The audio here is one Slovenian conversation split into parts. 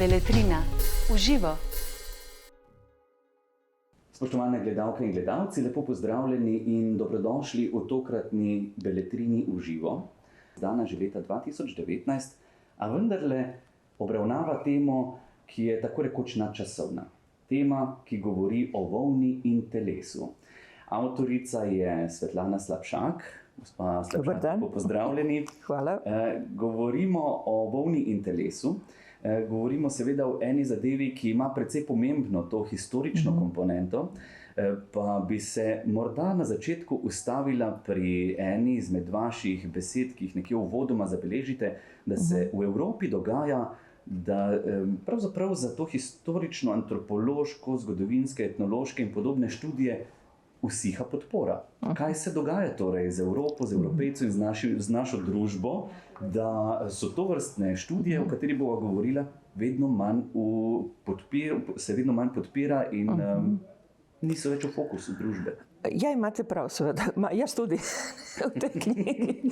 Beletrina v živo. Spoštovane gledalke in gledalci, lepo pozdravljeni in dobrodošli v tokratni Beletrini v živo. Izdana že leta 2019, a vendarle obravnava temo, ki je tako rekoč nadčasovna. Tema, ki govori o volni in telesu. Avtorica je Svetlana Slapšak. Gospa Slapšak, lepo pozdravljeni. Hvala. Govorimo o volni in telesu. Govorimo seveda o eni zadevi, ki ima precej pomembno to historično komponento, pa bi se morda na začetku ustavila pri eni izmed vaših besed, ki jih nekje uvodoma zabeležite, da se v Evropi dogaja, da pravzaprav za to historično, antropološko, zgodovinske, etnološke in podobne študije usiha podpora. Kaj se dogaja torej z Evropo, z Evropejci in z našo družbo, da so to vrstne študije, o kateri bova govorila, vedno manj podpira in niso več v fokusu družbe? Ja, imate prav, seveda. Jaz tudi v tej knjigi.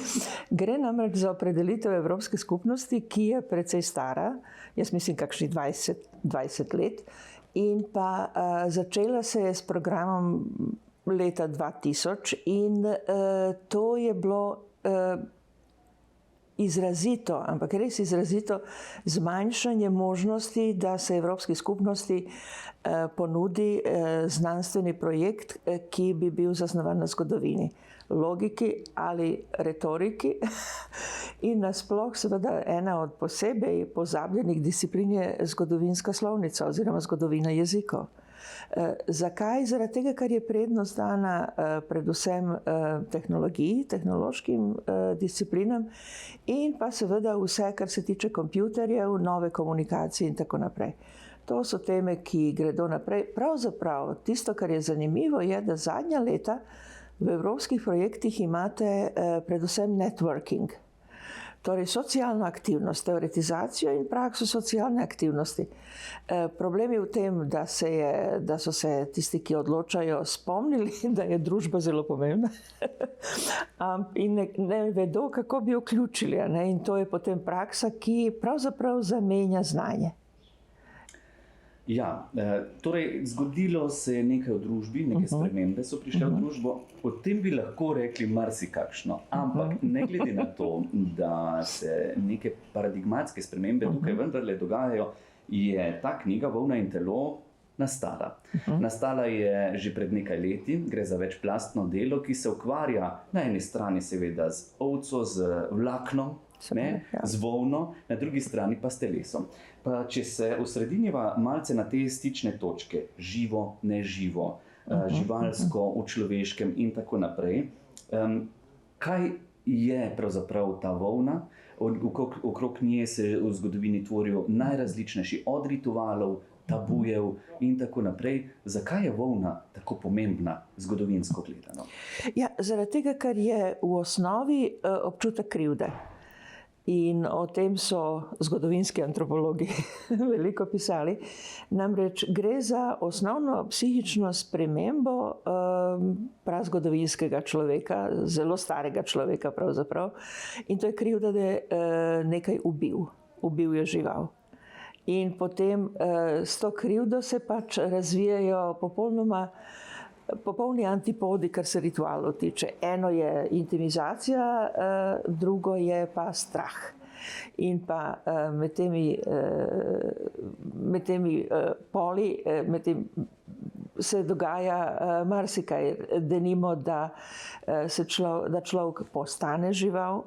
Gre namreč za opredelitev Evropske skupnosti, ki je precej stara, jaz mislim kakšnih 20 let, in pa začela se je s programom leta 2000 in to je bilo izrazito, ampak res izrazito zmanjšanje možnosti, da se Evropski skupnosti ponudi znanstveni projekt, ki bi bil zasnovan na zgodovini, logiki ali retoriki. In nasploh seveda ena od posebej pozabljenih disciplin je zgodovinska slovnica oziroma zgodovina jezikov. Zakaj? Zaradi tega, ker je prednost dana predvsem tehnologiji, tehnološkim disciplinam in pa seveda vse, kar se tiče kompjuterjev, nove komunikacije in tako naprej. To so teme, ki gredo naprej. Pravzaprav tisto, kar je zanimivo, je, da zadnja leta v evropskih projektih imate predvsem networking. Torej socialno aktivnost, teoretizacijo in prakso socialne aktivnosti. Problem je v tem, da so se tisti, ki odločajo, spomnili, da je družba zelo pomembna in ne vedo, kako bi jo vključili. In to je potem praksa, ki pravzaprav zamenja znanje. Ja, torej zgodilo se je nekaj v družbi, neke spremembe so prišle v družbo, o tem bi lahko rekli marsikakšno, ampak ne glede na to, da se neke paradigmatske spremembe tukaj vendarle dogajajo, je ta knjiga Volna in telo nastala. Nastala je že pred nekaj leti, gre za večplastno delo, ki se ukvarja na eni strani seveda z ovco, z vlaknom, z volno, na drugi strani pa s telesom. Pa če se osredinjiva malce na te stične točke, živo, neživo, živalsko, v človeškem in tako naprej, kaj je pravzaprav ta volna? Okrog nje se v zgodovini tvorijo najrazličnejši od ritualov, tabujev in tako naprej. Zakaj je volna tako pomembna zgodovinsko gledano? Ja, zaradi tega, ker je v osnovi občutek krivde. In o tem so zgodovinski antropologi veliko pisali. Namreč gre za osnovno psihično spremembo prazgodovinskega človeka, zelo starega človeka pravzaprav. In to je krivda, da je nekaj ubil. Ubil je žival. In potem s to krivdo se pač razvijajo popolni antipodi, kar se ritualov tiče. Eno je intimizacija, drugo je pa strah. In pa med temi poli se dogaja marsikaj. Denimo, da človek postane žival.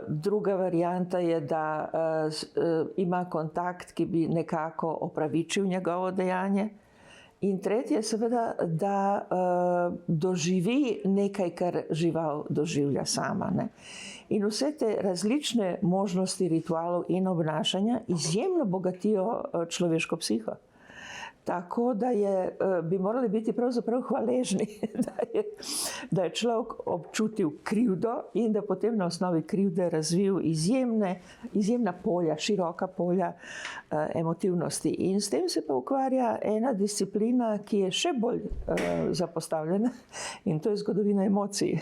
Druga varianta je, da ima kontakt, ki bi nekako opravičil njegovo dejanje. In tretje je seveda, da doživi nekaj, kar žival doživlja sama. In vse te različne možnosti ritualov in obnašanja izjemno bogatijo človeško psiho. Tako da bi morali biti pravzaprav hvaležni, da je človek občutil krivdo in da potem na osnovi krivde razvil izjemna polja, široka polja emotivnosti. In s tem se pa ukvarja ena disciplina, ki je še bolj zapostavljena, in to je zgodovina emocij,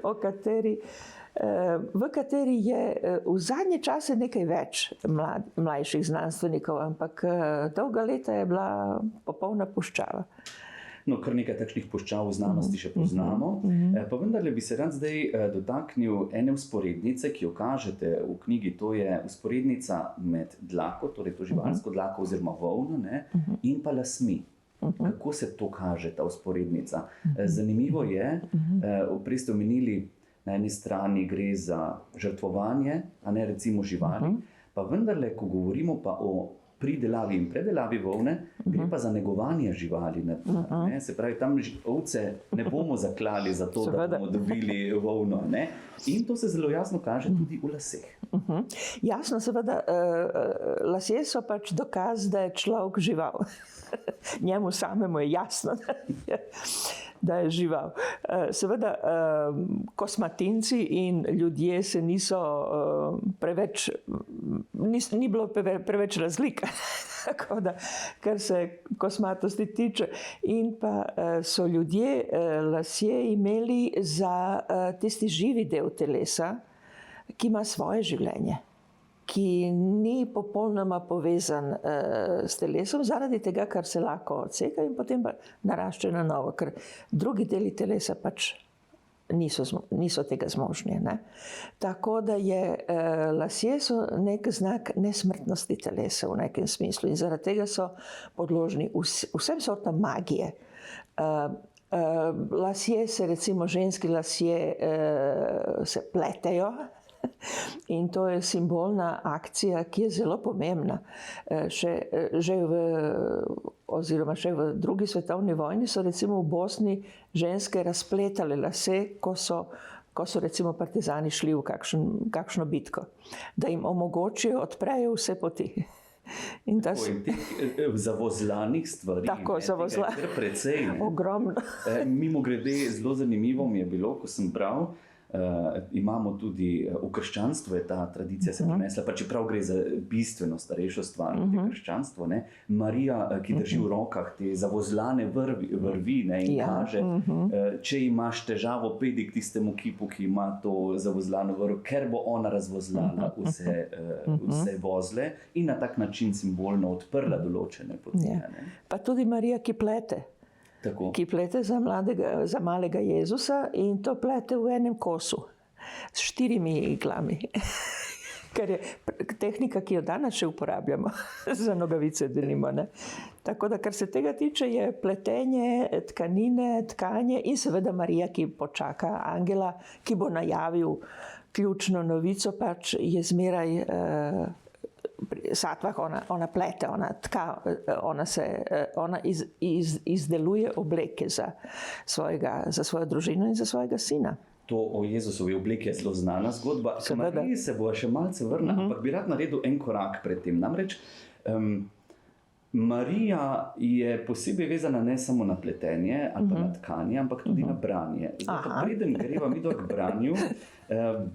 o kateri v kateri je v zadnje čase nekaj več mlajših znanstvenikov, ampak dolga leta je bila popolna puščava. No, kar nekaj takšnih puščav v znanosti še poznamo. Pa vendarle bi se rad zdaj dotaknil ene vzporednice, ki jo kažete v knjigi. To je vzporednica med dlako, torej to živalsko dlako oziroma volno, ne, in pa lasmi. Kako se to kaže, ta vzporednica? Zanimivo je, prej ste omenili, na eni strani gre za žrtvovanje, a ne recimo živali, pa vendarle, ko govorimo pa o pridelavi in predelavi volne, gre pa za negovanje živali. Ne? Se pravi, tam ovce ne bomo zaklali za to, da bomo dobili volno. Ne? In to se zelo jasno kaže tudi v laseh. Jasno, seveda, lasje so pač dokaz, da je človek žival. Njemu samemu je jasno, da je žival. Seveda, kosmatinci in ljudje se niso preveč, ni bilo preveč razlika, tako da, kar se kosmatosti tiče. In pa so ljudje lasje imeli za tisti živi del telesa, ki ima svoje življenje, ki ni popolnoma povezan s telesom, zaradi tega, ker se lahko odseka in potem pa narašča na novo, ker drugi deli telesa pač niso tega zmožni. Ne? Tako da lasje so nek znak nesmrtnosti telesa v nekem smislu in zaradi tega so podložni vsem sortam magije. Lasje se, recimo ženski lasje se pletejo, in to je simbolna akcija, ki je zelo pomembna. Še v drugi svetovni vojni so recimo v Bosni ženske razpletale lase, ko so recimo partizani šli v kakšno bitko, da jim omogočijo, odprejo vse poti. In zavozlanih stvari. Tako, zavozlanih. Precej. Ogromno. Mimogrede, zelo zanimivo mi je bilo, ko sem bral, imamo tudi v krščanstvu je ta tradicija se prenesla, pa čeprav gre za bistveno starejšo stvar, krščanstvo, ne? Marija, ki drži v rokah te zavozlane vrvi, ne? In kaže, če imaš težavo, pejdi k tistemu kipu, ki ima to zavozlano vrv, ker bo ona razvozlala vse vozle in na tak način simbolno odprla določene poti. Pa tudi Marija, ki plete. Tako. Ki plete za malega Jezusa in to plete v enem kosu s 4 iglami. Kar je tehnika, ki jo danes še uporabljamo za nogavice, denimo. Ne? Tako da, kar se tega tiče, je pletenje, tkanine, tkanje in seveda Marija, ki počaka angela, ki bo najavil ključno novico, pač je zmeraj satvah, ona plete, ona tka, ona izdeluje obleke za svojo družino in za svojega sina. To o Jezusovi obleki je zelo znana zgodba. K Mariji se bo še malce vrnil, ampak bi rad naredil en korak pred tem. Namreč Marija je posebej vezana ne samo na pletenje ali pa na tkanje, ampak tudi na branje. Zato preden greva midva k branju,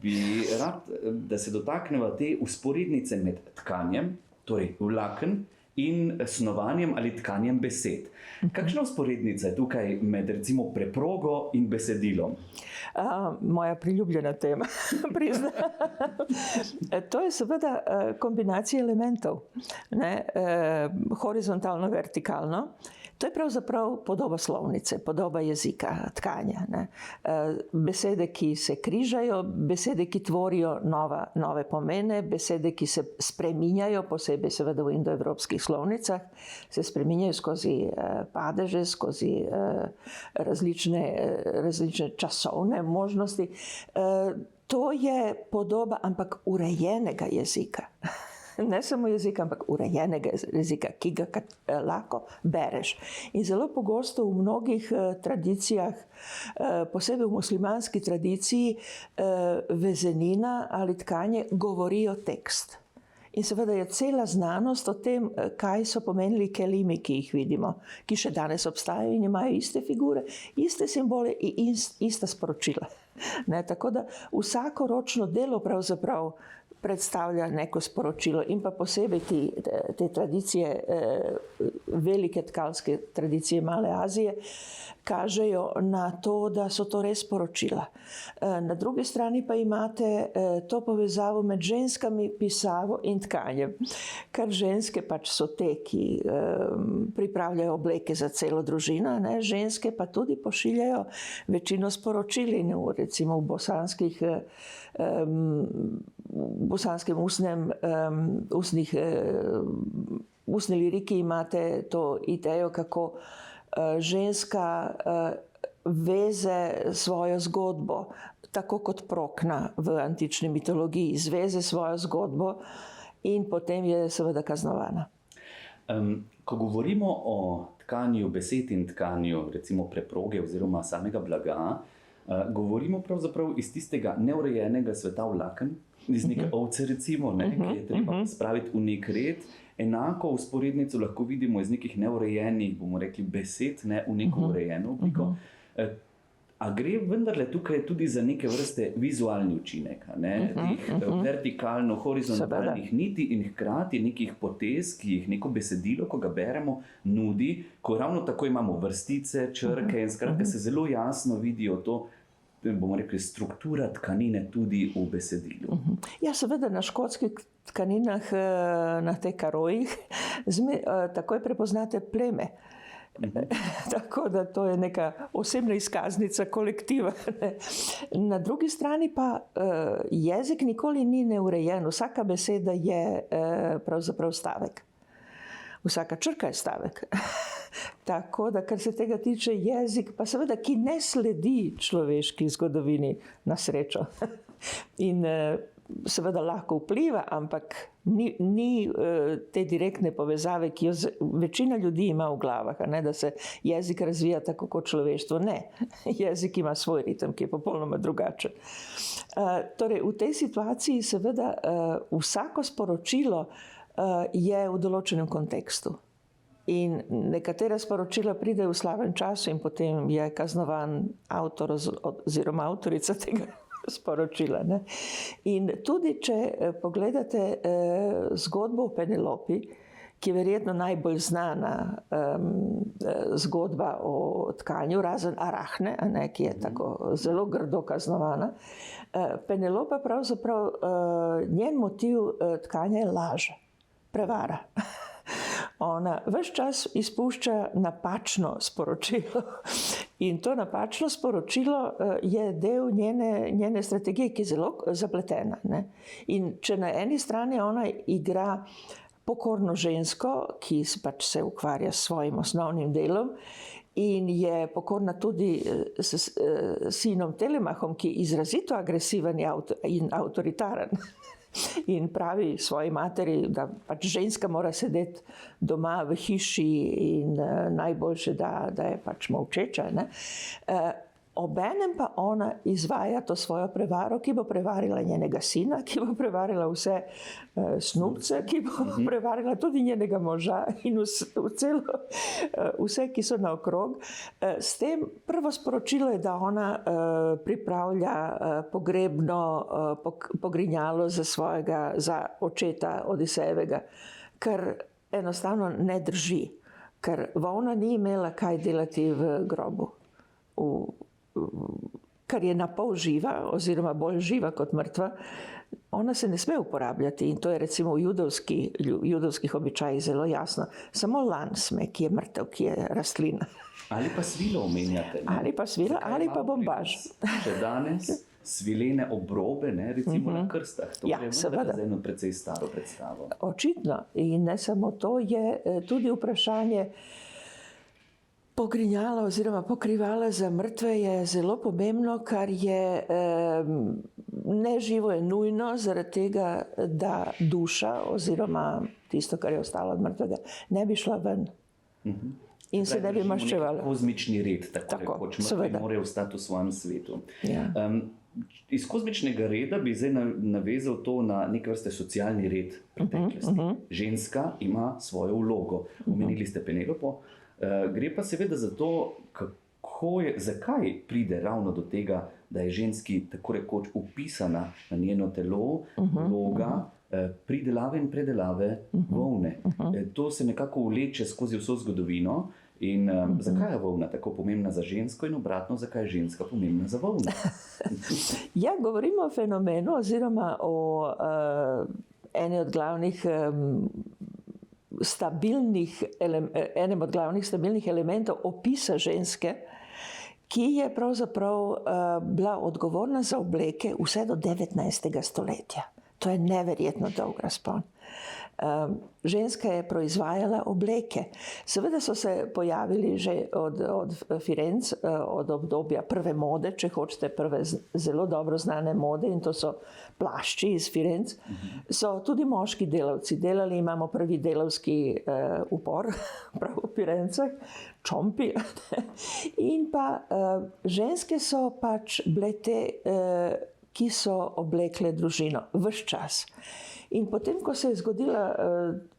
bi rad, da se dotakneva te vzporednice med tkanjem, torej vlaken, in snovanjem ali tkanjem besed. Kakšna vzporednica je tukaj med recimo preprogo in besedilom? Moja priljubljena tema, priznam. To je seveda kombinacija elementov, ne? Horizontalno, vertikalno. To je pravzaprav podoba slovnice, podoba jezika, tkanja. Ne? Besede, ki se križajo, besede, ki tvorijo nove pomene, besede, ki se spreminjajo, posebej seveda v indoevropskih slovnicah, se spreminjajo skozi padeže, skozi različne časovne možnosti. To je podoba, ampak urejenega jezika. Ne samo jezika, ampak urejenega jezika, ki ga lahko bereš. In zelo pogosto v mnogih tradicijah, posebej v muslimanski tradiciji, vezenina ali tkanje govorijo tekst. In seveda je cela znanost o tem, kaj so pomenili kelimi, ki jih vidimo, ki še danes obstajajo in imajo iste figure, iste simbole in ista sporočila. Ne, tako da vsako ročno delo pravzaprav predstavlja neko sporočilo in pa posebej te tradicije velike tkalske tradicije Male Azije, kažejo na to, da so to res poročila. Na drugi strani pa imate to povezavo med ženskami, pisavo in tkanjem. Ker ženske pač so te, ki pripravljajo obleke za celo družino, ne? Ženske pa tudi pošiljajo večino sporočil in recimo v bosanskem ustni liriki imate to idejo, kako ženska veze svojo zgodbo, tako kot Prokna v antični mitologiji, zveze svojo zgodbo in potem je seveda kaznovana. Ko govorimo o tkanju besed in tkanju recimo preproge oziroma samega blaga, govorimo pravzaprav iz tistega neurejenega sveta vlaken, iz neke ovce recimo, ne, ki je treba spraviti v nek red. Enako vzporednico lahko vidimo iz nekih neurejenih, bomo rekli, besed, ne, v neko urejeno obliko. A gre vendarle tukaj tudi za neke vrste vizualni učinek, ne? Tih vertikalno, horizontalnih niti in hkrati nekih potez, ki jih neko besedilo, ko ga beremo, nudi, ko ravno tako imamo vrstice, črke in skratka se zelo jasno vidijo to, bomo rekli, struktura tkanine tudi v besedilu. Ja, seveda na škotskih tkaninah, na teh karojih, takoj prepoznate pleme. Tako da to je neka osebna izkaznica kolektiva. Na drugi strani pa jezik nikoli ni neurejen. Vsaka beseda je pravzaprav stavek. Vsaka črka je stavek. Tako da, kar se tega tiče, jezik, pa seveda, ki ne sledi človeški zgodovini, na srečo. In seveda lahko vpliva, ampak ni te direktne povezave, ki jo večina ljudi ima v glavah, ne, da se jezik razvija tako kot človeštvo. Ne, jezik ima svoj ritem, ki je popolnoma drugačen. Torej, v tej situaciji seveda vsako sporočilo je v določenem kontekstu. In nekatera sporočila pride v slavnem času in potem je kaznovan avtor oziroma avtorica tega sporočila. Ne? In tudi, če pogledate zgodbo o Penelopi, ki je verjetno najbolj znana zgodba o tkanju, razen Arahne, ne, ki je tako zelo grdo kaznovana. Penelopa pravzaprav, njen motiv tkanja je laž, prevara. Ona ves čas izpušča napačno sporočilo in to napačno sporočilo je del njene strategije, ki je zelo zapletena. Ne? In če na eni strani ona igra pokorno žensko, ki pač se ukvarja s svojim osnovnim delom in je pokorna tudi s sinom Telemachom, ki je izrazito agresiven in avtoritaren. In pravi svoji materi, da pač ženska mora sedeti doma v hiši in najboljše, da je pač molčeča. Ne? Obenem pa ona izvaja to svojo prevaro, ki bo prevarila njenega sina, ki bo prevarila vse snubce, ki bo prevarila tudi njenega moža in vse, ki so naokrog. S tem prvo sporočilo je, da ona pripravlja pogrebno pogrinjalo za očeta Odisejevega, kar enostavno ne drži, ker volna ni imela kaj delati v grobu. Kar je napol živa, oziroma bolj živa kot mrtva, ona se ne sme uporabljati in to je recimo v judovskih običajih zelo jasno. Samo lan sme, ki je mrtev, ki je rastlina. Ali pa svilo omenjate. Ne? Ali pa svilo, ali pa bombaž. Še danes svilene obrobe, ne, recimo na krstah. To je za eno precej staro predstavo. Očitno. In ne samo to, je tudi vprašanje pogrinjala oziroma pokrivala za mrtve je zelo pomembno, kar je neživo je nujno zaradi tega, da duša oziroma tisto, kar je ostalo od mrtvega, ne bi šla ven. In se ne bi maščevala. Kozmični red, tako rekoč, mrtvi morajo ostati v svojem svetu. Ja. Iz kozmičnega reda bi zdaj navezal to na neke vrste socialni red preteklosti. Ženska ima svojo vlogo. Omenili ste Penelopo. Gre pa seveda za to, zakaj pride ravno do tega, da je ženski tako rekoč upisana na njeno telo vloga pridelave in predelave volne. To se nekako vleče skozi vso zgodovino. In zakaj je volna tako pomembna za žensko in obratno, zakaj je ženska pomembna za volno? Ja, govorimo o fenomenu oziroma o enem od glavnih stabilnih elementov opisa ženske, ki je pravzaprav bila odgovorna za obleke vse do 19. stoletja. To je neverjetno dolg razpon. Ženska je proizvajala obleke. Seveda so se pojavili že od Firenc, od obdobja prve mode, če hočete, prve zelo dobro znane mode, in to so plašči iz Firenc. So tudi moški delavci delali, imamo prvi delavski upor, prav v Firencah, čompi. In pa ženske so pač bile te, ki so oblekle družino ves čas. In potem, ko se je zgodila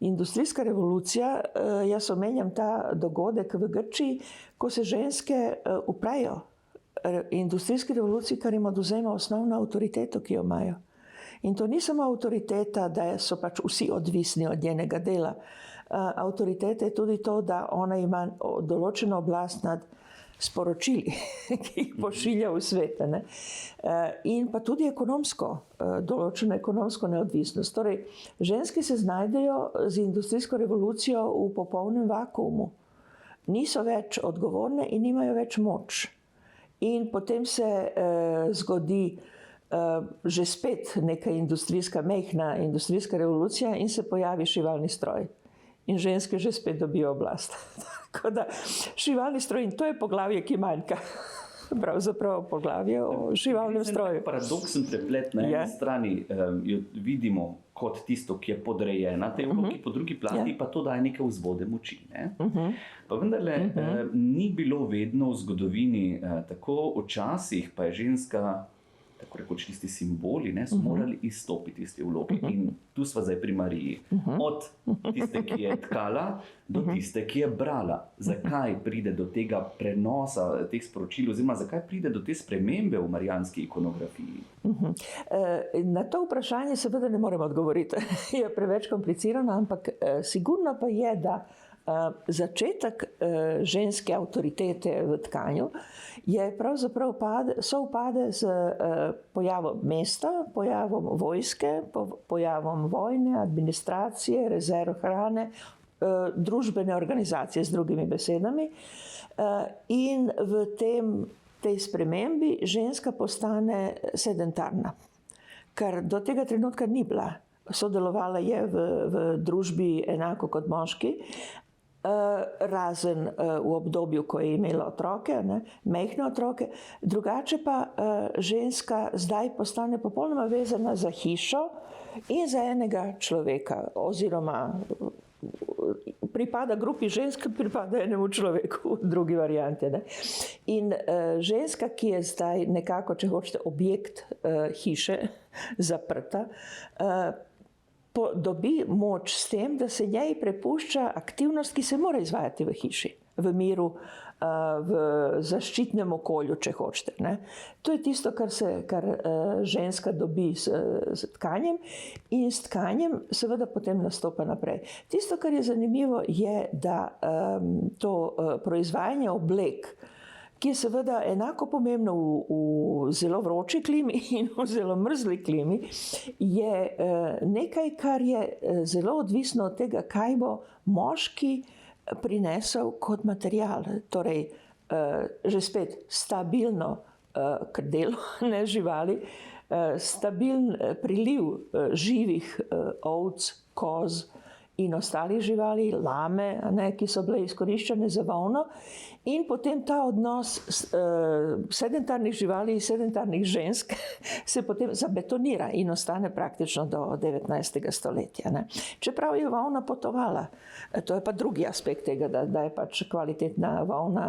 industrijska revolucija, jaz omenjam ta dogodek v Grčiji, ko se ženske uprejo industrijski revoluciji, kar jim odvzema osnovno avtoriteto, ki jo imajo. In to ni samo avtoriteta, da so pač vsi odvisni od njenega dela. Avtoriteta je tudi to, da ona ima določeno oblast nad sporočili, ki jih pošilja v svet. In pa tudi ekonomsko, določeno ekonomsko neodvisnost. Torej, ženske se znajdejo z industrijsko revolucijo v popolnem vakuumu. Niso več odgovorne in nimajo več moč. In potem se zgodi že spet neka mehna industrijska revolucija in se pojavi šivalni stroj. In ženske že spet dobijo oblast. Tako da šivalni stroj, in to je poglavje, ki manjka. Pravzaprav poglavje o šivalnem stroju. Paradoksen preplet. Na eni strani jo vidimo kot tisto, ki je podrejena tej vlogi, po drugi plati pa to daje neke vzvode moči. Pa vendarle ni bilo vedno v zgodovini tako, včasih pa je ženska, tako rekoč tisti simboli, so morali izstopiti iz te vloge. In tu sva zdaj pri Mariji. Od tiste, ki je tkala, do tiste, ki je brala. Zakaj pride do tega prenosa teh sporočil, oziroma zakaj pride do te spremembe v marijanski ikonografiji? Na to vprašanje seveda ne morem odgovoriti. Je preveč komplicirano, ampak sigurno pa je, da začetek ženske avtoritete v tkanju je pravzaprav sovpade z pojavom mesta, pojavom vojske, pojavom vojne, administracije, rezerv hrane, družbene organizacije, z drugimi besedami. In v tej spremembi ženska postane sedentarna, kar do tega trenutka ni bila. Sodelovala je v družbi enako kot moški, razen v obdobju, ko je imela otroke, majhne otroke. Drugače pa ženska zdaj postane popolnoma vezana za hišo in za enega človeka, oziroma pripada grupi žensk, pripada enemu človeku v drugi varianti. In ženska, ki je zdaj nekako, če hočete, objekt hiše, zaprta, dobi moč s tem, da se njej prepušča aktivnost, ki se mora izvajati v hiši, v miru, v zaščitnem okolju, če hočete. To je tisto, kar ženska dobi s tkanjem, in s tkanjem seveda potem nastopa naprej. Tisto, kar je zanimivo, je, da to proizvajanje oblek, ki je seveda enako pomembno v zelo vroči klimi in v zelo mrzli klimi, je nekaj, kar je zelo odvisno od tega, kaj bo moški prinesel kot material. Torej, že spet stabilno delo, ne živali, stabilen priliv živih ovc, koz in ostalih živali, lame, ki so bile izkoriščene za volno. In potem ta odnos sedentarnih živali in sedentarnih žensk se potem zabetonira in ostane praktično do 19. stoletja. Čeprav je volna potovala. To je pa drugi aspekt tega, da je pač kvalitetna volna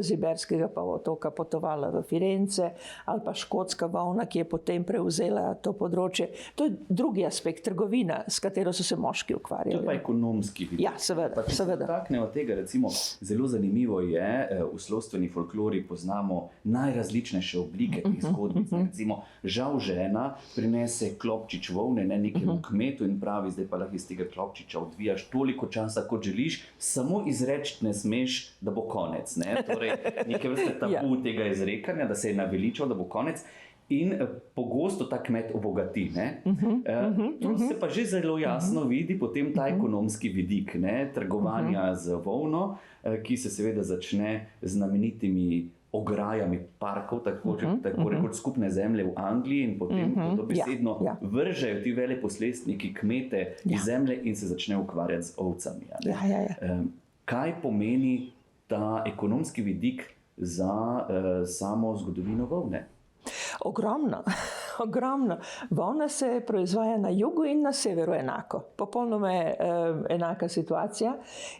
z Iberskega polotoka potovala v Firence, ali pa škotska volna, ki je potem prevzela to področje. To je drugi aspekt, trgovina, s katero so se moški ukvarjali. je pa ekonomski vidik. Ja, seveda. Če se dotaknemo tega, recimo, zelo zanimivo je, v slovstveni folklori poznamo najrazličnejše oblike teh zgodbic. Recimo, žal žena prinese klobčič volne nekemu kmetu in pravi, zdaj pa lahko iz tega klobčiča odvijaš toliko časa, kot želiš, samo izreči ne smeš, da bo konec. Torej, neke vrste tabu tega izrekanja, da se je naveličal, da bo konec. In pogosto ta kmet obogati. To se pa že zelo jasno vidi potem ta ekonomski vidik trgovanja z volno, ki se seveda začne z znamenitimi ograjami parkov, tako rekoč skupne zemlje v Angliji, in potem dobesedno vržejo ti veleposestniki kmete iz zemlje in se začne ukvarjati z ovcami. Kaj pomeni ta ekonomski vidik za samo zgodovino volne? Ogromno, ogromno. Volna se proizvaja na jugu in na severu enako. Popolnoma je enaka situacija.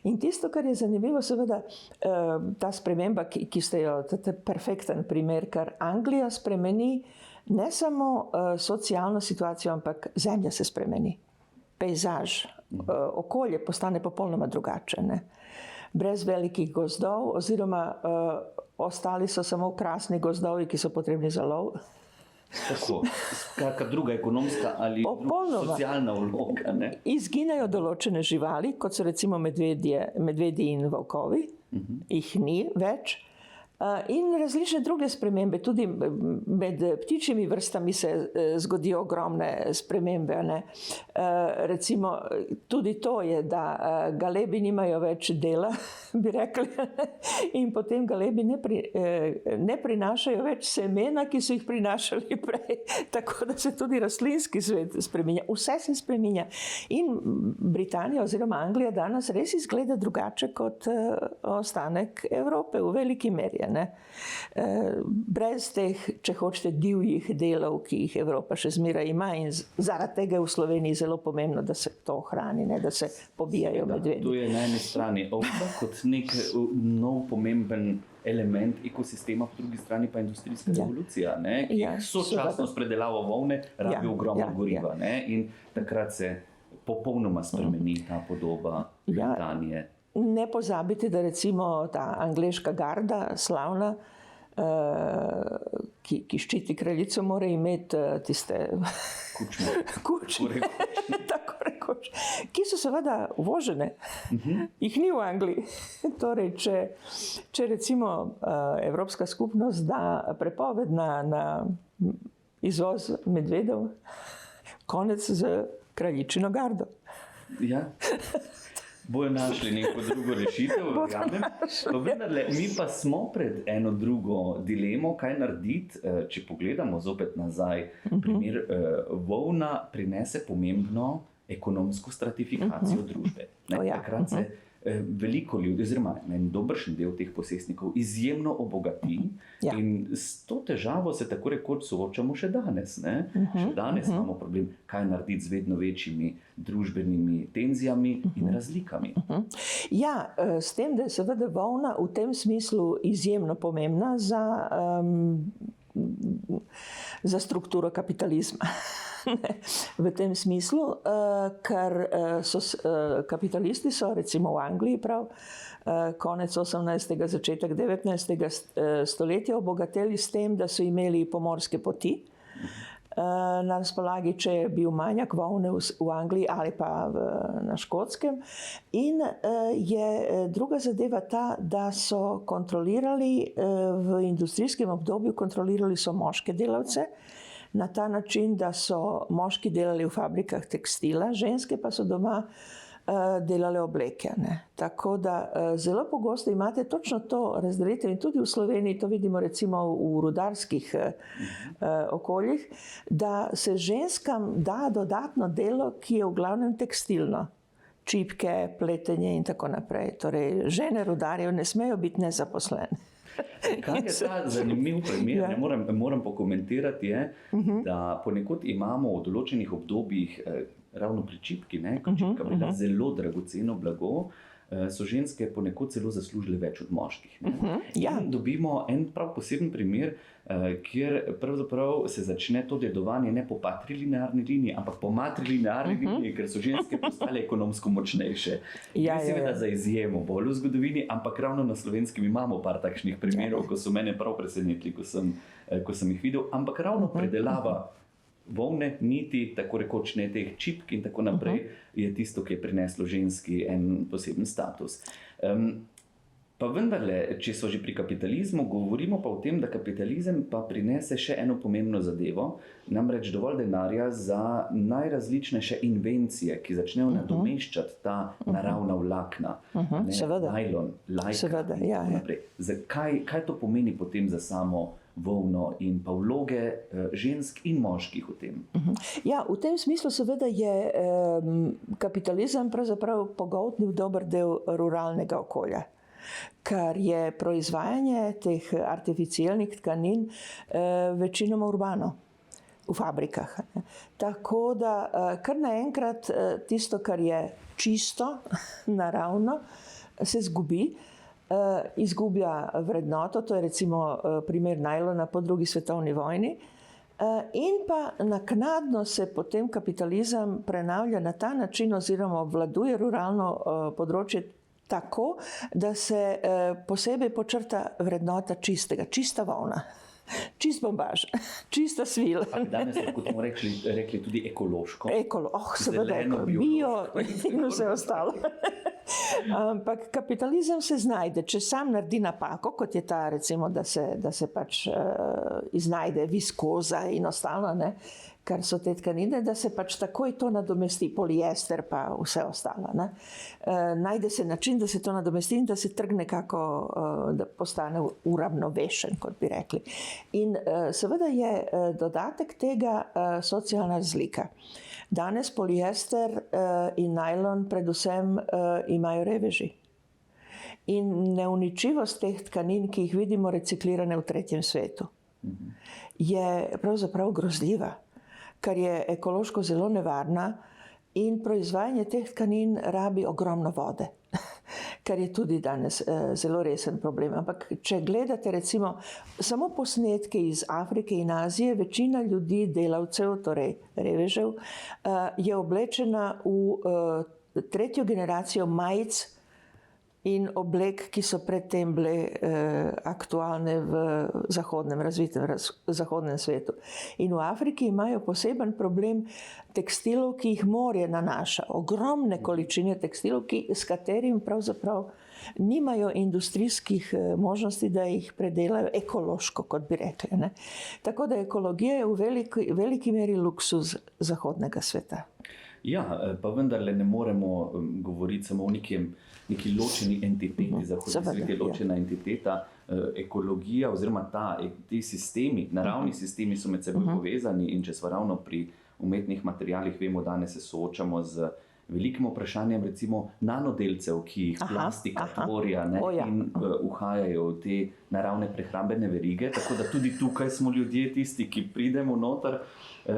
In tisto, kar je zanimivo, seveda ta sprememba, ki ste jo, to je perfekten primer, ker Anglija spremeni ne samo socialno situacijo, ampak zemlja se spremeni. Pejzaž, okolje postane popolnoma drugače. Brez velikih gozdov, oziroma ostali so samo krasni gozdovi, ki so potrebni za lov. Tako, kakšna druga ekonomska ali socialna vloga. Izginejo določene živali, kot so recimo medvedi in volkovi, jih ni več. In različne druge spremembe, tudi med ptičjimi vrstami se zgodijo ogromne spremembe. Recimo tudi to je, da galebi nimajo več dela, bi rekli, in potem galebi ne prinašajo več semena, ki so jih prinašali prej. Tako da se tudi rastlinski svet spreminja. Vse se spreminja. In Britanija oziroma Anglija danes res izgleda drugače kot ostanek Evrope v veliki meri. Brez teh, če hočete, divjih delov, ki jih Evropa še zmeraj ima, in zaradi tega je v Sloveniji zelo pomembno, da se to ohrani, da se pobijajo medvedi. To je na eni strani ovca kot nek nov pomemben element ekosistema, po drugi strani pa industrijska revolucija, ki sočasno s predelavo volne rabi ogromno goriva. In takrat se popolnoma spremeni ta podoba Britanije. Ne pozabite, da recimo ta angleška garda, slavna, ki ščiti kraljico, mora imeti tiste kučne, tako rekoč, ki so seveda uvožene. Jih ni v Angliji. Torej, če recimo Evropska skupnost da prepoved na izvoz medvedov, konec z kraljičino gardo. Ja. Bojo našli neko drugo rešitev, verjamem. Mi pa smo pred eno drugo dilemo, kaj narediti, če pogledamo zopet nazaj. Primer, volna prinese pomembno ekonomsko stratifikacijo družbe. Takrat se veliko ljudi, oziroma en dobršen del teh posestnikov izjemno obogati in s to težavo se tako rekoč soočamo še danes. Še danes imamo problem, kaj narediti z vedno večjimi družbenimi tenzijami in razlikami. Ja, s tem, da je seveda volna v tem smislu izjemno pomembna za strukturo kapitalizma. V tem smislu, ker kapitalisti so recimo v Angliji konec 18. začetek 19. stoletja obogateli s tem, da so imeli pomorske poti na razpolagi, če je bil manjak volne v Angliji ali pa na Škotskem. In je druga zadeva ta, da so kontrolirali v industrijskem obdobju, kontrolirali so moške delavce, na ta način, da so moški delali v fabrikah tekstila, ženske pa so doma delale obleke. Tako da zelo pogosto imate točno to razdelitev in tudi v Sloveniji, to vidimo recimo v rudarskih okoljih, da se ženskam da dodatno delo, ki je v glavnem tekstilno. Čipke, pletenje in tako naprej. Torej, žene rudarjev ne smejo biti nezaposlene. Kaj je ta zanimiv primer, moram pokomentirati, da ponekod imamo v določenih obdobjih, ravno pri čipki, ko čipka bila zelo dragoceno blago, so ženske ponekod celo zaslužile več od moških. Ja. In dobimo en prav poseben primer, kjer pravzaprav se začne to dedovanje ne po patrilinearni liniji, ampak po matrilinearni liniji, ker so ženske postale ekonomsko močnejše. Ja, Gre seveda za izjemo bolj v zgodovini, ampak ravno na Slovenskem imamo par takšnih primerov, ko so mene prav presenetili, ko sem jih videl, ampak ravno predelava volne, niti, tako rekoč ne teh čipk in tako naprej, je tisto, ki je prineslo ženski en poseben status. Pa vendarle, če so že pri kapitalizmu, govorimo pa o tem, da kapitalizem pa prinese še eno pomembno zadevo, namreč dovolj denarja za najrazličnejše invencije, ki začnejo nadomeščati ta naravna vlakna, najlon, lajka in tako naprej. Kaj to pomeni potem za samo volno in pa vloge žensk in moških v tem? Ja, v tem smislu seveda je kapitalizem pravzaprav pogoltnil dober del ruralnega okolja, kar je proizvajanje teh artificialnih tkanin večinoma urbano, v fabrikah. Tako da kar naenkrat tisto, kar je čisto, naravno, se zgubi, izgublja vrednoto, to je recimo primer najlona po drugi svetovni vojni, in pa naknadno se potem kapitalizem prenavlja na ta način oziroma obvladuje ruralno področje tako, da se posebej počrta vrednota čistega, čista volna, čist bombaž, čista svila. Danes lahko temu rekli tudi ekološko. Seveda, bio in vse ostalo. Ampak kapitalizem se znajde, če sam naredi napako, kot je ta recimo, da se pač iznajde viskoza in ostalo, ne, kar so te tkanine, da se pač takoj to nadomesti, poliester pa vse ostalo. Ne. Najde se način, da se to nadomesti in da se trg nekako da postane uravnovešen, kot bi rekli. In seveda je dodatek tega socialna razlika. Danes poliester in najlon predvsem imajo reveži. In neuničljivost teh tkanin, ki jih vidimo reciklirane v tretjem svetu, je pravzaprav grozljiva, kar je ekološko zelo nevarna in proizvajanje teh tkanin rabi ogromno vode, kar je tudi danes zelo resen problem. Ampak če gledate recimo samo posnetke iz Afrike in Azije, večina ljudi, delavcev, torej revežev, je oblečena v tretjo generacijo majic in oblek, ki so predtem bile aktualne v zahodnem svetu. In v Afriki imajo poseben problem tekstilov, ki jih morje nanaša. Ogromne količine tekstilov, s katerim pravzaprav nimajo industrijskih možnosti, da jih predelajo ekološko, kot bi rekli. Ne? Tako da ekologija je v veliki meri luksuz zahodnega sveta. Ja, pa vendarle ne moremo govoriti samo o neki ločeni entiteti. Zahodni svet je ločena entiteta. Ekologija oziroma ti sistemi, naravni sistemi so med seboj povezani in če smo ravno pri umetnih materialih, vemo, danes se soočamo z velikim vprašanjem recimo nanodelcev, ki jih plastika tvorja in uhajajo v te naravne prehrambene verige, tako da tudi tukaj smo ljudje tisti, ki pridemo noter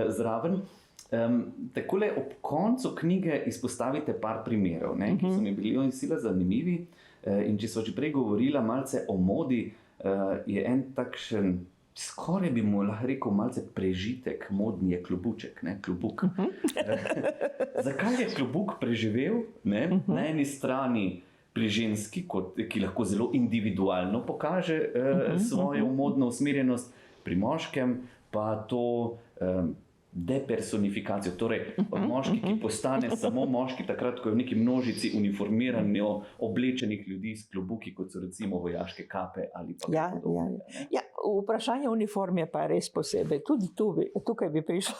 zraven. Takole ob koncu knjige izpostavite par primerov, ki so mi bili sila zanimivi, in če so že prej govorila malce o modi, je en takšen, skoraj bi mu lahko rekel malce prežitek, modni je klobuček, klobuk. Zakaj je klobuk preživel? Na eni strani pri ženski, ki lahko zelo individualno pokaže svojo modno usmerjenost, pri moškem pa to depersonifikacijo, torej moški, ki postane samo moški takrat, ko je v neki množici uniformirano oblečenih ljudi s klobuki, kot so recimo vojaške kape ali pa podobne. Ja, vprašanje uniform je pa res posebej. Tudi tukaj bi prišlo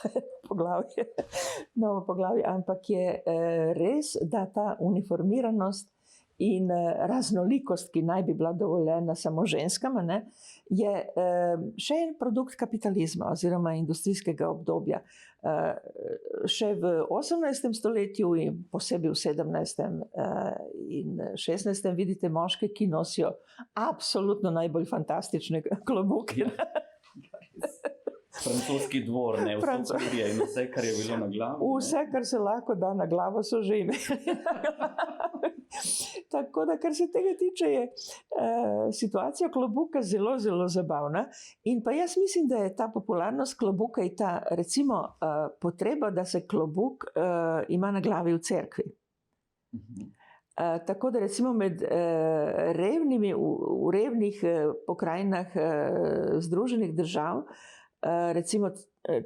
novo poglavje, ampak je res, da ta uniformiranost in raznolikost, ki naj bi bila dovoljena samo ženskama, je še en produkt kapitalizma oziroma industrijskega obdobja. Še v 18. stoletju in posebej v 17. in 16. vidite moške, ki nosijo absolutno najbolj fantastične klobuke. Francoski dvor, vse, kar je bilo na glavo. Vse, kar se lahko da na glavo, so že imeli. Tako da, kar se tega tiče, je situacija klobuka zelo, zelo zabavna. In pa jaz mislim, da je ta popularnost klobuka in ta, recimo, potreba, da se klobuk ima na glavi v cerkvi. Tako da recimo med revnimi, v revnih pokrajinah Združenih držav, recimo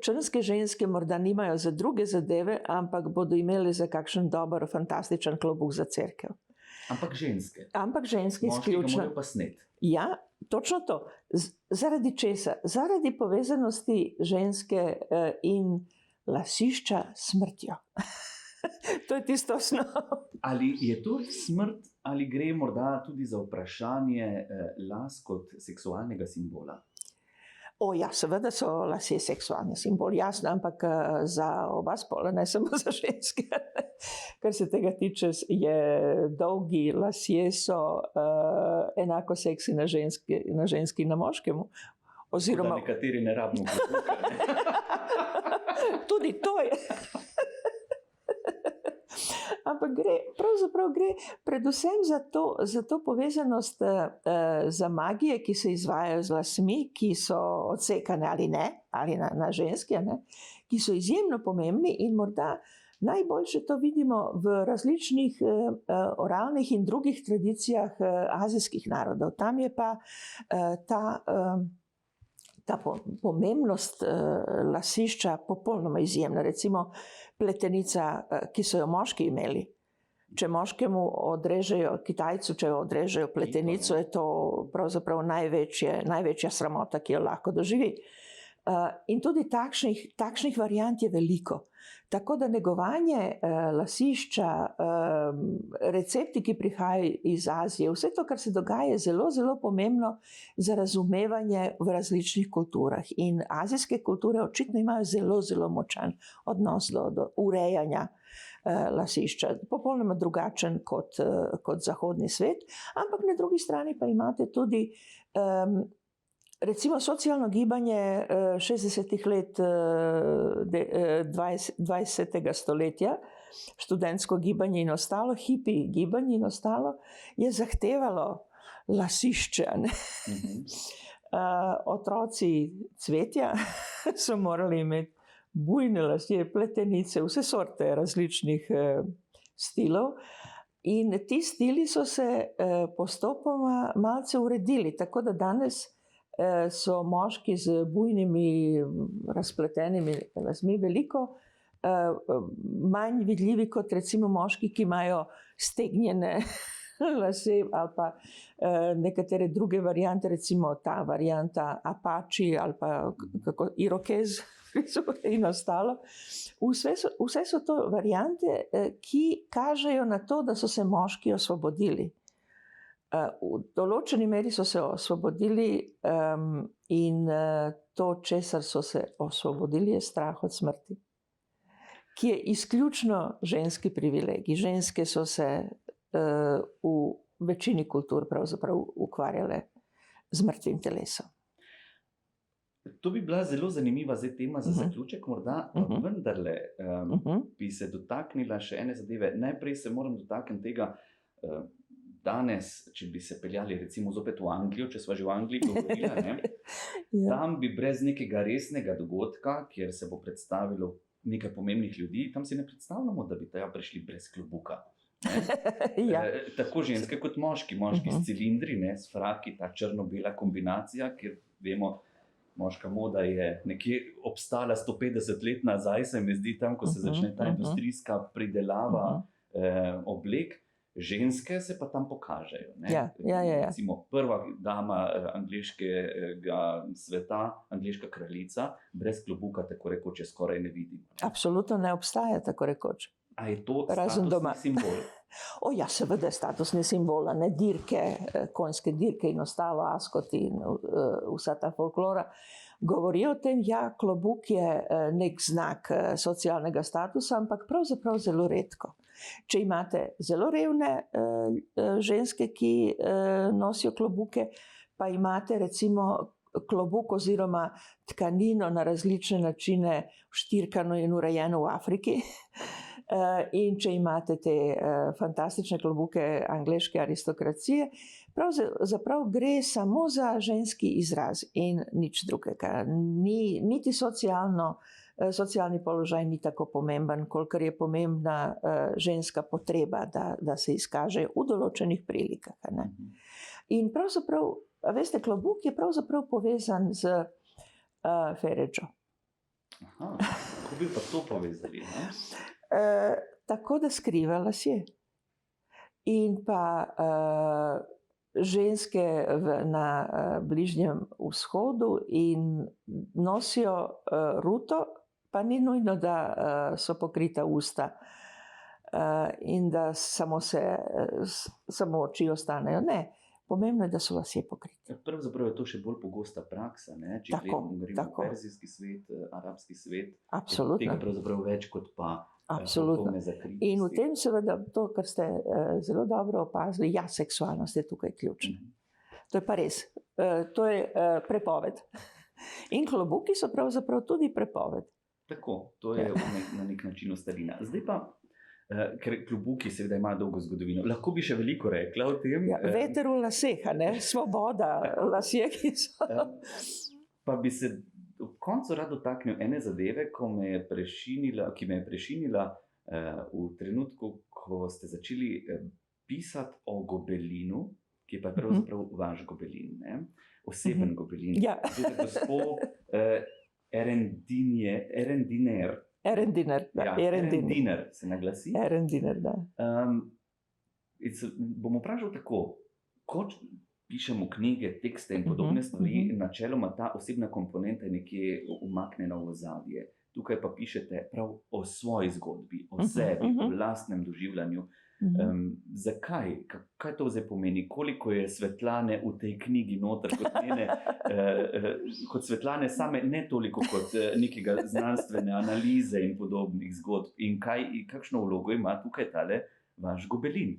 črnske ženske morda nimajo za druge zadeve, ampak bodo imeli za kakšen dober, fantastičen klobuk za cerkev. Ampak ženske. Moški ga morajo pa sneti. Ja, točno to. Zaradi česa? Zaradi povezanosti ženske in lasišča s smrtjo. To je tisto osnovno. Ali je to smrt, ali gre morda tudi za vprašanje las kot seksualnega simbola? Ja, seveda so lasje seksualni simbol, jasno, ampak za oba spola, ne samo za ženske. Kar se tega tiče, dolgi lasje so enako seksi na ženski in na moškemu. Oziroma, nekateri ne rabimo klobuka. Tudi to je. Ampak pravzaprav gre predvsem za to povezanost za magije, ki se izvajajo z lasmi, ki so odsekane ali ne, ali na ženske, ne, ki so izjemno pomembni in morda najboljše to vidimo v različnih oralnih in drugih tradicijah azijskih narodov. Tam je pa ta pomembnost lasišča popolnoma izjemna. Recimo pletenica, ki so jo moški imeli. Če moškemu odrežejo, Kitajcu, če odrežejo pletenico, je to pravzaprav največja sramota, ki jo lahko doživi. In tudi takšnih variant je veliko. Tako da negovanje lasišča, recepti, ki prihajajo iz Azije, vse to, kar se dogaja, je zelo, zelo pomembno za razumevanje v različnih kulturah. In azijske kulture očitno imajo zelo, zelo močan odnos do urejanja lasišča. Popolnoma drugačen kot zahodni svet, ampak na drugi strani pa imate tudi recimo socialno gibanje 60-ih let 20. stoletja, študentsko gibanje in ostalo, hipi gibanje in ostalo, je zahtevalo lasišče. Otroci cvetja so morali imeti bujne lasje, pletenice, vse sorte različnih stilov. In ti stili so se postopoma malce uredili, tako da danes so moški z bujnimi, razpletenimi lasmi veliko manj vidljivi kot recimo moški, ki imajo stegnjene lase ali pa nekatere druge variante, recimo ta varianta Apache ali pa Irokez in ostalo. Vse so to variante, ki kažejo na to, da so se moški osvobodili. V določeni meri so se osvobodili in to, česar so se osvobodili, je strah od smrti, ki je izključno ženski privilegij. Ženske so se v večini kultur pravzaprav ukvarjale z mrtvim telesom. To bi bila zelo zanimiva tema za zaključek, morda vendarle bi se dotaknila še ene zadeve. Najprej se moram dotakniti tega, danes, če bi se peljali recimo zopet v Anglijo, če sva že v Angliji govorila, tam bi brez nekega resnega dogodka, kjer se bo predstavilo nekaj pomembnih ljudi, tam si ne predstavljamo, da bi tja prišli brez klobuka. Tako ženske kot moški s cilindri, s fraki, ta črno-bela kombinacija, kjer vemo, moška moda je nekje obstala 150 let nazaj, se mi zdi tam, ko se začne ta industrijska pridelava oblek. Ženske se pa tam pokažejo. Recimo prva dama angleškega sveta, angleška kraljica, brez klobuka tako rekoč skoraj ne vidimo. Absolutno ne obstaja tako rekoč. A je to statusni simbol? Ja, seveda je statusni simbol, ne dirke, konjske dirke in ostalo, askoti in vsa ta folklora. Govorijo o tem, klobuk je nek znak socialnega statusa, ampak pravzaprav zelo redko. Če imate zelo revne ženske, ki nosijo klobuke, pa imate recimo klobuk oziroma tkanino na različne načine štirkano in urejeno v Afriki, In če imate te fantastične klobuke angleške aristokracije, pravzaprav gre samo za ženski izraz in nič drugega. Niti socialni položaj ni tako pomemben, kolikor je pomembna ženska potreba, da se izkaže v določenih prilikah. Ne? In pravzaprav, veste, klobuk je pravzaprav povezan z Ferečo. Aha, kako bi pa to povezali? Ne? Tako, da skriva lasje. In pa ženske na Bližnjem vzhodu in nosijo ruto, pa ni nujno, da so pokrita usta in da samo oči ostanejo. Ne, pomembno je, da so lasje pokriti. Pravzaprav je to še bolj pogosta praksa, ne? Če govorimo perzijski svet, arabski svet, absolutno. Je tega pravzaprav več kot pa absolutno. In v tem seveda to, kar ste zelo dobro opazili, ja, seksualnost je tukaj ključna. To je pa res. To je prepoved. In klobuki so pravzaprav tudi prepoved. Tako, to je na nek način ostalina. Zdaj pa, ker klobuki seveda imajo dolgo zgodovino, lahko bi še veliko rekla o tem. Ja, veter v laseh, ne? Svoboda, lasje, ki so. Pa bi se ob koncu rad dotaknil ene zadeve, ki me je prešinila v trenutku, ko ste začeli pisati o gobelinu, ki je pa pravzaprav vaš gobelin, ne? Oseben gobelin. Ja. Gospod Erendiner. Erendiner se naglasi. Erendiner, da. Bom vprašal tako, kot pišemo knjige, tekste in podobne stvari, načeloma ta osebna komponenta je nekje umaknjena v ozadje. Tukaj pa pišete prav o svoji zgodbi, o sebi, o lastnem doživljanju. Zakaj? Kaj to zdaj pomeni? Koliko je Svetlane v tej knjigi noter kot Svetlane same, ne toliko kot nekega znanstvene analize in podobnih zgodb? In kakšno vlogo ima tukaj tale vaš gobelin?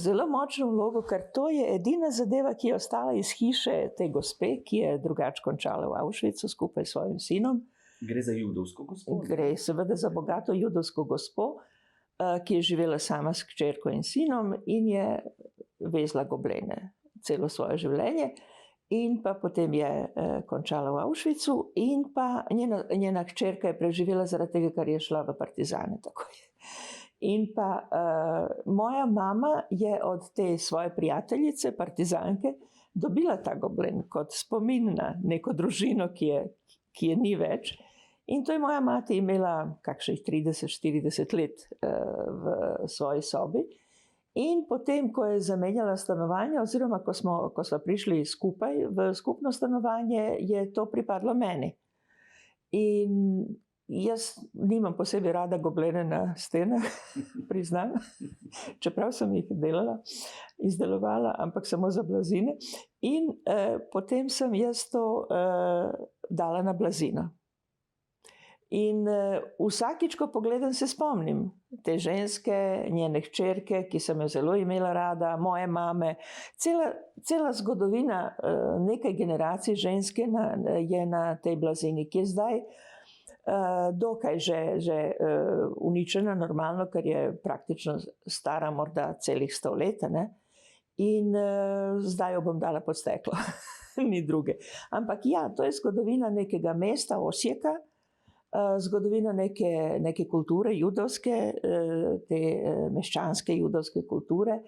Zelo močno vlogo, ker to je edina zadeva, ki je ostala iz hiše te gospe, ki je drugače končala v Auschwitzu skupaj s svojim sinom. Gre za judovsko gospo? Gre seveda za bogato judovsko gospo, ki je živela sama s hčerko in sinom in je vezla goblene celo svoje življenje. In pa potem je končala v Auschwitzu in pa njena hčerka je preživela zaradi tega, ker je šla v partizane. Tako je. In pa moja mama je od te svoje prijateljice, partizanke, dobila ta goblen kot spomin na neko družino, ki je ni več. In to je moja mati imela kakšnih 30-40 let v svoji sobi. In potem, ko je zamenjala stanovanje, oziroma ko smo prišli skupaj v skupno stanovanje, je to pripadlo meni. In jaz nimam posebej rada goblene na stenah, priznam, čeprav sem jih izdelovala, ampak samo za blazine. In potem sem jaz to dala na blazino. In vsakič, ko pogledam, se spomnim te ženske, njene hčerke, ki sem jo zelo imela rada, moje mame. Cela zgodovina nekaj generacij ženske je na tej blazini, ki je zdaj dokaj že uničena, normalno, ker je praktično stara morda celih 100 let. Ne? In zdaj jo bom dala pod steklo, ni druge. Ampak ja, to je zgodovina nekega mesta, Osijeka, zgodovina neke kulture judovske, te meščanske judovske kulture,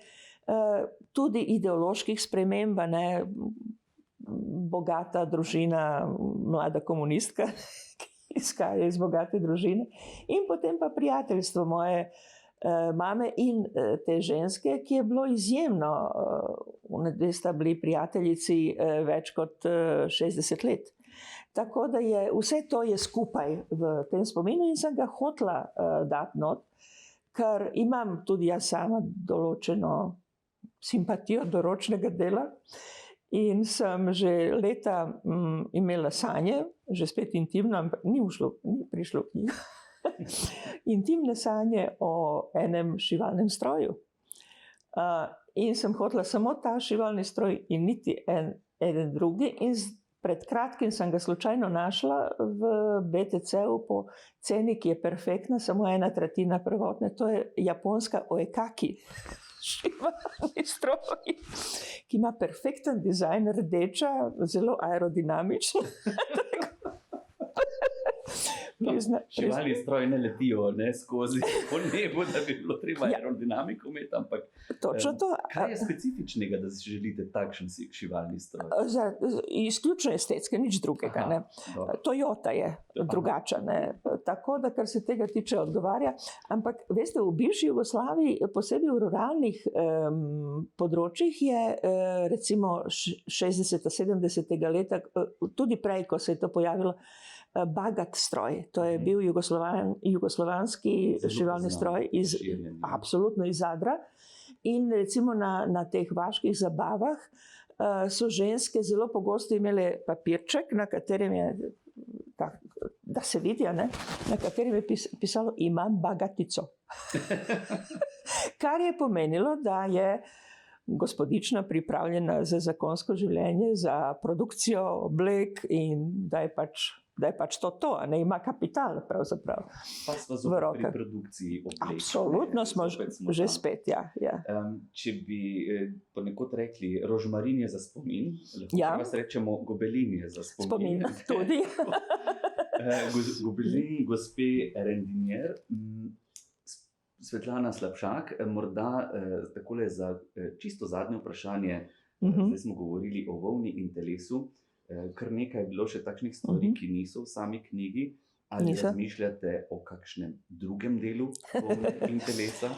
tudi ideoloških sprememb, ne, bogata družina, mlada komunistka, ki izhaja iz bogate družine, in potem pa prijateljstvo moje mame in te ženske, ki je bilo izjemno. Dve sta bili prijateljici več kot 60 let. Tako da je vse to je skupaj v tem spominu in sem ga hotela dati not, ker imam tudi jaz sama določeno simpatijo do ročnega dela in sem že leta imela sanje, že spet intimno, ampak ni prišlo v knjigo, intimne sanje o enem šivalnem stroju. In sem hotela samo ta šivalni stroj in niti eden drugi in Pred kratkim sem ga slučajno našla v BTC-u po ceni, ki je perfektna, samo 1/3 prvotne. To je japonska oekaki šivalni stroj, ki ima perfekten dizajn, rdeča, zelo aerodinamična. Šivalni stroj ne letijo skozi po nebu, da bi bilo treba aerodinamiko imeti, ampak točno to. Kaj je specifičnega, da si želite takšen šivalni stroj? Izključno estetske, nič drugega. Ne. Toyota je drugačen. Tako da, kar se tega tiče, odgovarja. Ampak, veste, v bivši Jugoslaviji, posebej v ruralnih področjih je recimo 60-70 leta, tudi prej, ko se je to pojavilo, Bagat stroj. To je bil jugoslovanski šivalni stroj absolutno iz Zadra. In recimo na teh vaških zabavah so ženske zelo pogosto imele papirček, na katerem je, da se vidi, na katerem je pisalo imam bagatico. Kar je pomenilo, da je gospodična pripravljena za zakonsko življenje, za produkcijo oblek in da je pač to, a ne ima kapital pravzaprav. Pa smo zopet pri produkciji oblek. Absolutno smo že spet, ja. Če bi ponekod rekli, rožmarin je za spomin, lahko vas rečemo gobelin je za spomin. Spomin, tudi. Gobelin gospe Rendinier. Svetlana Slapšak, morda takole za čisto zadnje vprašanje, zdaj smo govorili o volni in telesu, kar nekaj je bilo še takšnih stvari, ki niso v sami knjigi, ali razmišljate o kakšnem drugem delu volne in telesa?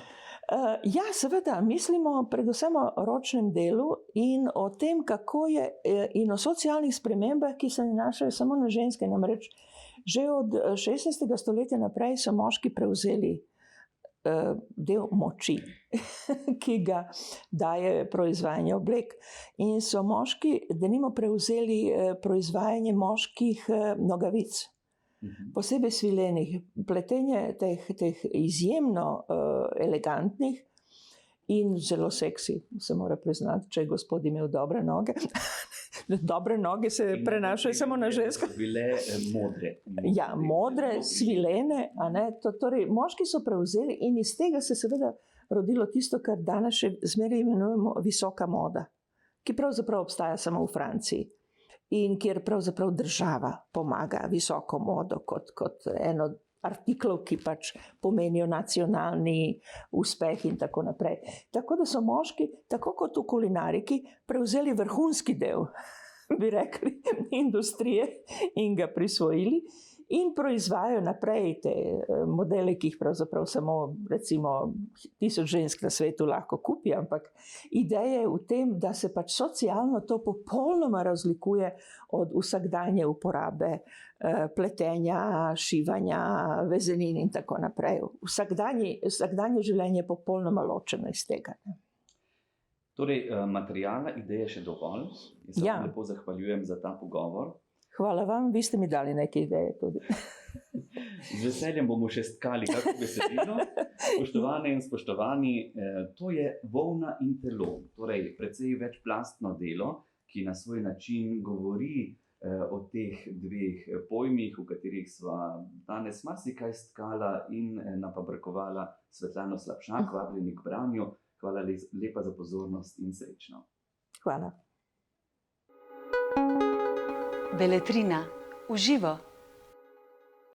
Ja, seveda, mislimo predvsem o ročnem delu in o tem, kako je, in o socialnih spremembah, ki se nanašajo samo na ženske. Namreč, že od 16. stoletja naprej so moški prevzeli del moči, ki ga daje proizvajanje oblek. In so moški, denimo, prevzeli proizvajanje moških nogavic, posebej svilenih, pletenje teh izjemno elegantnih in zelo seksi, se mora priznati, če je gospod imel dobre noge. Dobre noge se prenašajo samo na ženske. So bile modre. Ja, modre, svilene. Torej, moški so prevzeli in iz tega se seveda rodilo tisto, kar danes še zmeraj imenujemo visoka moda, ki pravzaprav obstaja samo v Franciji in kjer pravzaprav država pomaga visoko modo kot eno artiklov, ki pač pomenijo nacionalni uspeh in tako naprej. Tako da so moški, tako kot v kulinariki, prevzeli vrhunski del, bi rekli, industrije in ga prisvojili in proizvajajo naprej te modele, ki jih pravzaprav samo recimo 1000 žensk na svetu lahko kupi, ampak ideja je v tem, da se pač socialno to popolnoma razlikuje od vsakdanje uporabe pletenja, šivanja, vezenin in tako naprej. Vsakdanje življenje je popolnoma ločeno iz tega. Torej, materijala, ideje še dovolj. Jaz se vam lepo zahvaljujem za ta pogovor. Hvala vam, vi ste mi dali neke ideje tudi. Z veseljem bomo še stkali kako besedilo. Spoštovane in spoštovani, to je volna in telo, torej precej večplastno delo, ki na svoj način govori o teh dveh pojmih, v katerih sva danes marsikaj stkala in napabrkovala Svetlano Slapšak, vabljeni k branju. Hvala lepa za pozornost in srečno. Hvala. Beletrina v živo.